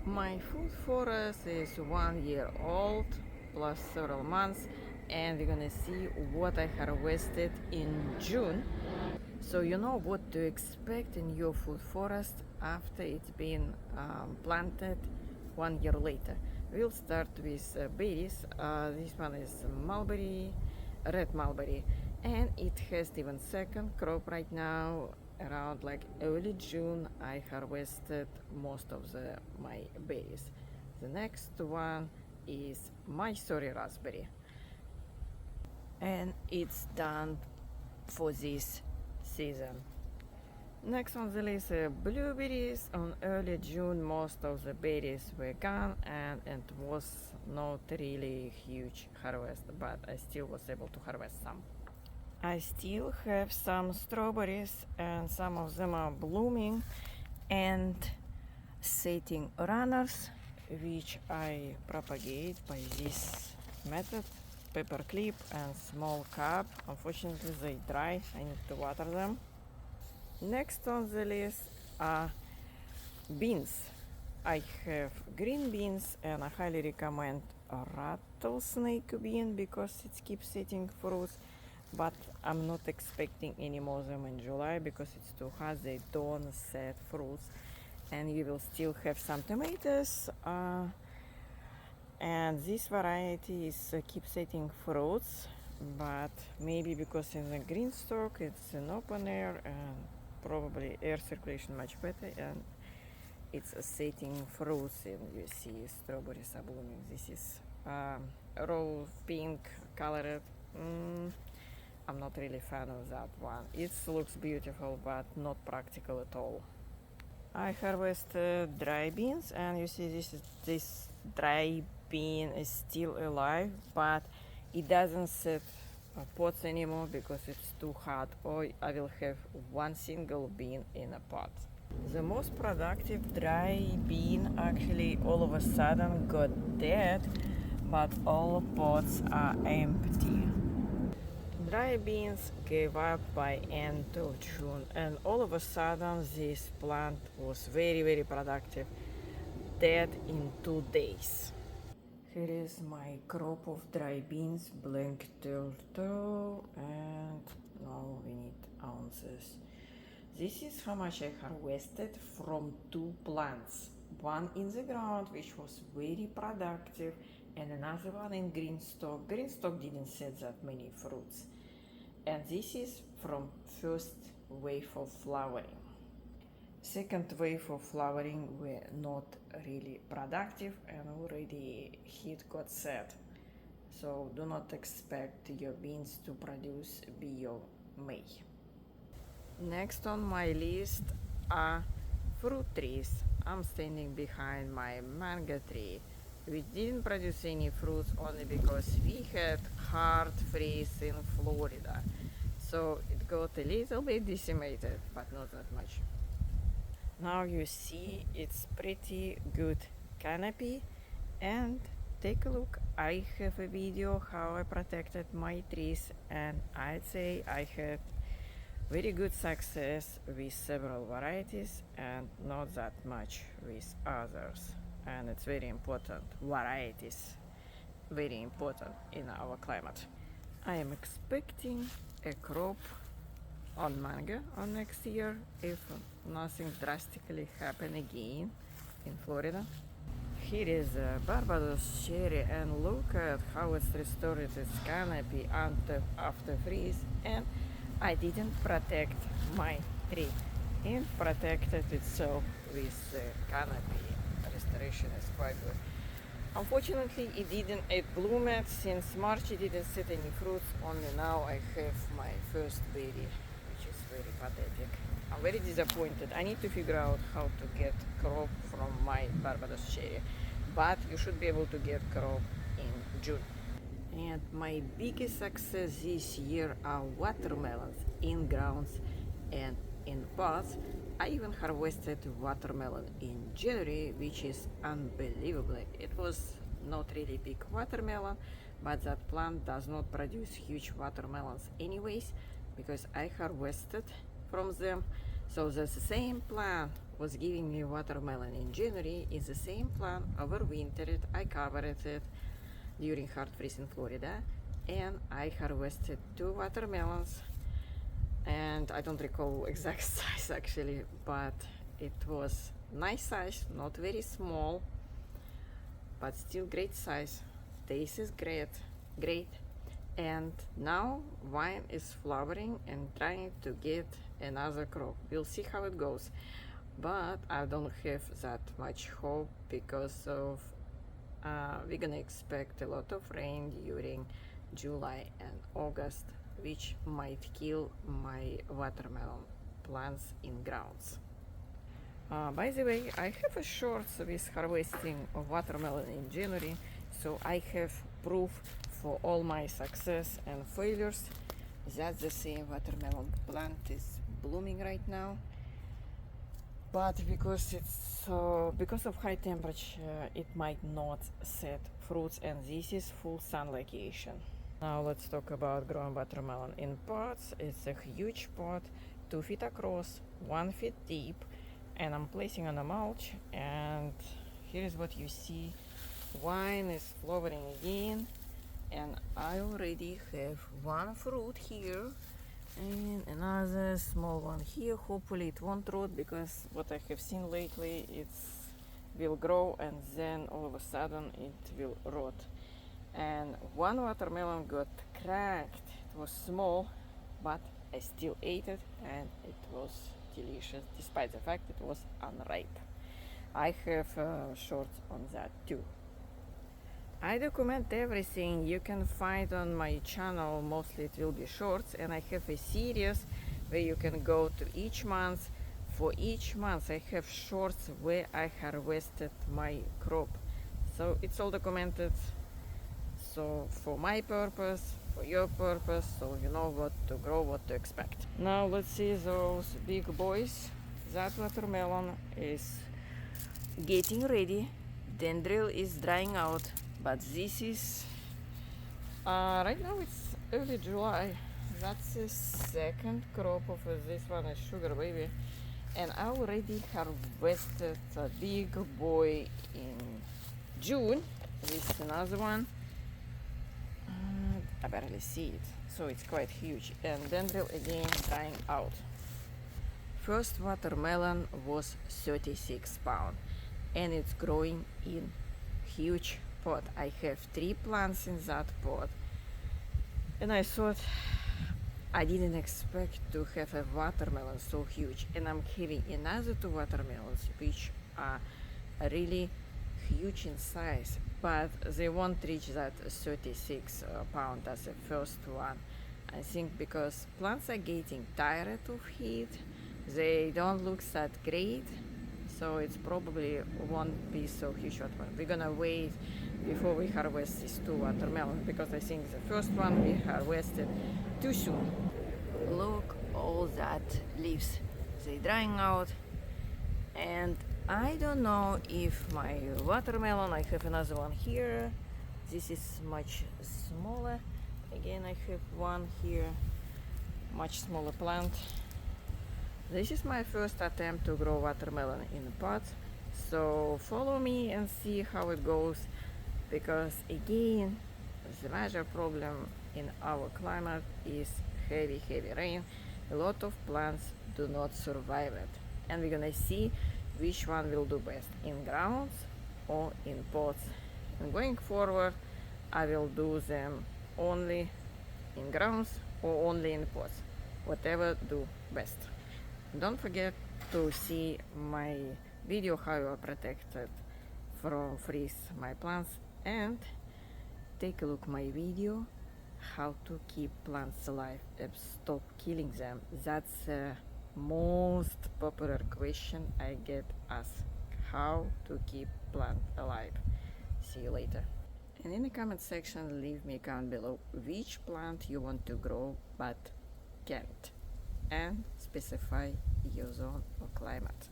My food forest is 1 year old plus several months, and we're gonna see what I harvested in June. So you know what to expect in your food forest after it's been planted 1 year later. We'll start with berries. This one is mulberry, red mulberry, and it has even second crop right now. Around like early June, I harvested most of my berries. The next one is Mysore raspberry, and it's done for this season. Next on the list, blueberries. On early June, most of the berries were gone, and it was not really huge harvest, but I still was able to harvest some. I still have some strawberries, and some of them are blooming and setting runners, which I propagate by this method: paper clip and small cup. Unfortunately, they dry. I need to water them. Next on the list are beans. I have green beans, and I highly recommend a rattlesnake bean because it keeps setting fruits. But I'm not expecting any more of them in July because it's too hot. They don't set fruits, and you will still have some tomatoes. And this variety is keep setting fruits, but maybe because in the green stock it's an open air and probably air circulation much better, and it's setting fruits, and you see strawberries are blooming. This is rose pink colored. I'm not really a fan of that one. It looks beautiful but not practical at all. I harvested dry beans, and you see this dry bean is still alive, but it doesn't set pots anymore because it's too hot, or I will have one single bean in a pot. The most productive dry bean actually all of a sudden got dead, but all pots are empty. Dry beans gave up by end of June, and all of a sudden this plant was very productive, dead in 2 days. Here is my crop of dry beans, blank turtle, and now we need ounces. This is how much I harvested from 2 plants. One in the ground, which was very productive, and another one in green stock. Green stock didn't set that many fruits. And this is from first wave of flowering. Second wave of flowering were not really productive, and already heat got set. So do not expect your beans to produce bio May. Next on my list are fruit trees. I'm standing behind my mango tree, which didn't produce any fruits only because we had hard freeze in Florida. So it got a little bit decimated, but not that much. Now you see it's pretty good canopy, and take a look. I have a video how I protected my trees, and I'd say I had very good success with several varieties and not that much with others. And it's very important. Varieties, very important in our climate. I am expecting a crop on mango on next year if nothing drastically happen again in Florida. Here is a Barbados cherry, and look at how it's restored its canopy after freeze, and I didn't protect my tree. It protected itself with the canopy. Restoration is quite good. Unfortunately, it bloomed since March. It didn't set any fruits. Only now I have my first berry, which is very pathetic. I'm very disappointed. I need to figure out how to get crop from my Barbados cherry, but you should be able to get crop in June. And my biggest success this year are watermelons in grounds and in pots. I even harvested watermelon in January, which is unbelievable. It was not really big watermelon, but that plant does not produce huge watermelons anyways, because I harvested from them. So that's the same plant was giving me watermelon in January. Is the same plant overwintered. I covered it during hard freeze in Florida, and I harvested 2 watermelons. And I don't recall exact size actually, but it was nice size, not very small, but still great size. Taste is great. And now vine is flowering and trying to get another crop. We'll see how it goes, but I don't have that much hope because of we're gonna expect a lot of rain during July and August, which might kill my watermelon plants in grounds. By the way, I have a shorts with harvesting of watermelon in January, so I have proof for all my success and failures. That's the same watermelon plant is blooming right now, but because of high temperature, it might not set fruits, and this is full sun location. Now let's talk about growing watermelon in pots. It's a huge pot, 2 feet across, 1 feet deep, and I'm placing on a mulch. And here is what you see. Vine is flowering again, and I already have one fruit here and another small one here. Hopefully it won't rot, because what I have seen lately, it will grow and then all of a sudden it will rot. And one watermelon got cracked. It was small, but I still ate it and it was delicious despite the fact it was unripe. I have shorts on that too. I document everything you can find on my channel. Mostly it will be shorts, and I have a series where you can go to each month. For each month I have shorts where I harvested my crop, so it's all documented. So for my purpose, for your purpose, so you know what to grow, what to expect. Now let's see those big boys. That watermelon is getting ready. Dendril is drying out, but this is right now it's early July. That's the second crop of this one, is Sugar Baby, and I already harvested a big boy in June. This is another one. I barely see it, so it's quite huge. And Dendril again drying out. First watermelon was 36 pounds, and it's growing in huge pot. I have 3 plants in that pot, and I thought, I didn't expect to have a watermelon so huge. And I'm having another 2 watermelons which are really huge in size, but they won't reach that 36 pound as the first one. I think because plants are getting tired of heat, they don't look that great, so it's probably won't be so huge. We're gonna wait before we harvest these 2 watermelons, because I think the first one we harvested too soon. Look, all that leaves, they drying out, and I don't know if my watermelon, I have another one here. This is much smaller. Again, I have one here, much smaller plant. This is my first attempt to grow watermelon in pots, so follow me and see how it goes, because again, the major problem in our climate is heavy rain. A lot of plants do not survive it, and we're gonna see which one will do best, in grounds or in pots. And going forward, I will do them only in grounds or only in pots, whatever do best. Don't forget to see my video how I protected from freeze my plants, and take a look my video how to keep plants alive and stop killing them. That's the most popular question I get asked, how to keep plant alive. See you later. And in the comment section, leave me a comment below which plant you want to grow but can't, and specify your zone or climate.